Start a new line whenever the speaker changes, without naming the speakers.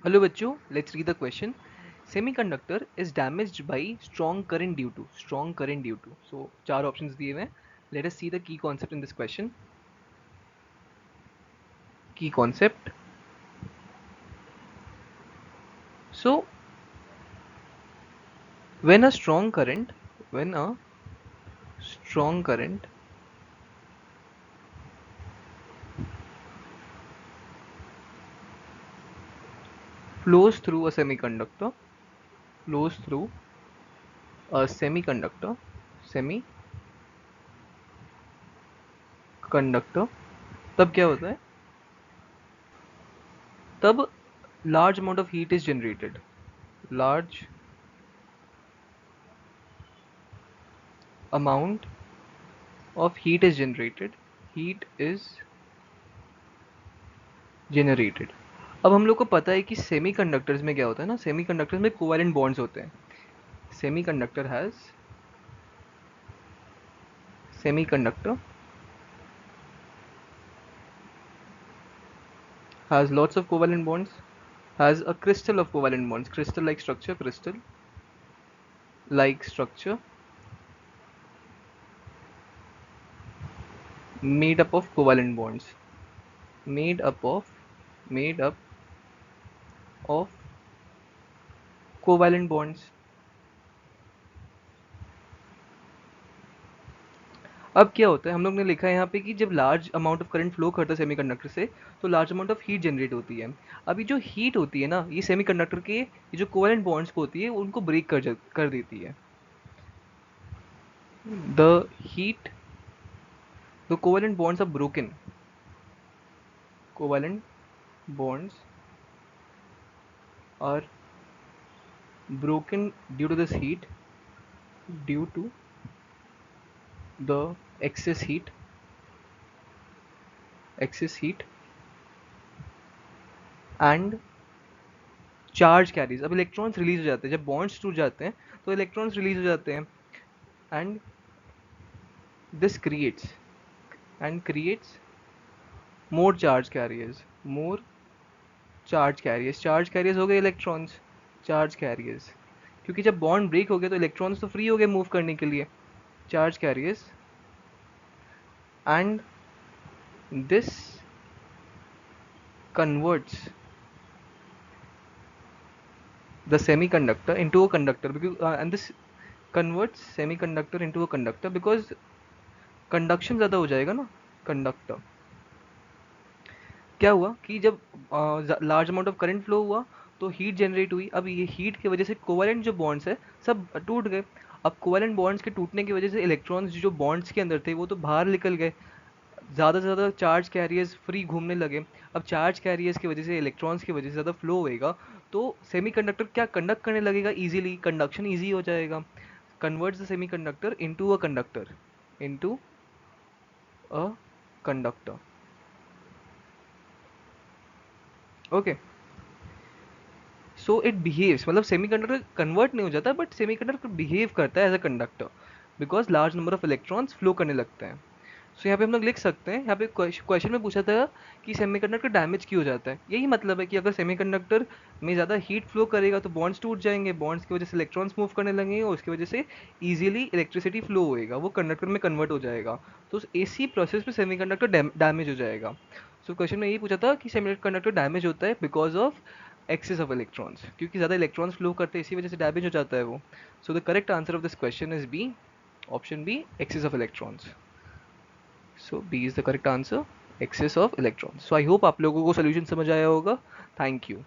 Hello बच्चों, let's read the question. Semiconductor is damaged by strong current due to. So चार options दिए हुए हैं. Let us see the key concept in this question. Key concept. So when a strong current when a strong current flows through a semiconductor flows through a semiconductor, तब क्या होता है? तब large amount of heat is generated. Large amount of heat is generated. अब हम लोग को पता है कि सेमीकंडक्टर्स में क्या होता है ना, सेमीकंडक्टर्स में कोवैलेंट बॉन्ड्स होते हैं. Semiconductor semiconductor has lots of covalent bonds, has a crystal of covalent bonds, crystal like structure made up of covalent bonds, made up of covalent bonds. अब क्या होता है, हम लोग ने लिखा है यहाँ पे कि जब large amount of current flow करता है सेमीकंडक्टर से, तो large amount of heat generate होती है. अभी जो हीट होती है ना, ये सेमीकंडक्टर के ये जो कोवैलेंट बॉन्ड्स होती है उनको ब्रेक कर देती है. The heat the covalent bonds are broken. Covalent bonds are broken due to this heat, due to the excess heat and charge carries. अब इलेक्ट्रॉन्स रिलीज हो जाते हैं जब बॉन्ड्स टूट जाते हैं, तो इलेक्ट्रॉन्स रिलीज हो जाते हैं. And this creates more charge carriers हो गए इलेक्ट्रॉन्स. चार्ज कैरियर्स, क्योंकि जब बॉन्ड ब्रेक हो गया तो इलेक्ट्रॉन्स तो फ्री हो गए मूव करने के लिए. Charge carriers and this converts the semiconductor into a conductor because and this converts semiconductor into a conductor because conduction ज़्यादा हो जाएगा ना. कंडक्टर क्या हुआ कि जब large amount of current flow हुआ तो हीट जनरेट हुई. अब ये हीट की वजह से कोवैलेंट जो बॉन्ड्स है सब टूट गए. अब कोवैलेंट बॉन्ड्स के टूटने की वजह से इलेक्ट्रॉन्स जो बॉन्ड्स के अंदर थे वो तो बाहर निकल गए. ज़्यादा से ज़्यादा चार्ज कैरियर्स फ्री घूमने लगे. अब चार्ज कैरियर्स की वजह से इलेक्ट्रॉन्स की वजह से ज़्यादा फ्लो होएगा तो सेमीकंडक्टर क्या कंडक्ट करने लगेगा इजीली. कंडक्शन इजी हो जाएगा. Converts the semiconductor into a conductor. Okay. So it behaves, मतलब सेमीकंडक्टर कन्वर्ट नहीं हो जाता बट सेमीकंडक्टर बिहेव करता है as a conductor because large number of electrons flow करने लगते हैं. सो यहाँ पे हम लोग लिख सकते हैं, यहाँ पे क्वेश्चन में पूछा था कि सेमीकंडक्टर डैमेज क्यों हो जाता है. यही मतलब है कि अगर सेमीकंडक्टर में ज़्यादा हीट फ्लो करेगा तो बॉन्ड्स टूट जाएंगे, बॉन्ड्स की वजह से इलेक्ट्रॉन्स मूव करने लगेंगे और उसकी वजह से इजीली इलेक्ट्रिसिटी फ्लो होएगा, वो कंडक्टर में कन्वर्ट हो जाएगा. तो उस एसी प्रोसेस में सेमीकंडक्टर डैमेज हो जाएगा. सो क्वेश्चन में यही पूछा था कि सेमीकंडक्टर डैमेज होता है because of excess of electrons, क्योंकि ज़्यादा इलेक्ट्रॉन्स फ्लो करते हैं इसी वजह से डैमेज हो जाता है वो. So the correct answer of this question is B, option B, excess of electrons. So B is the correct answer, excess of electrons. So I hope आप लोगों को solution समझ आया होगा. Thank you.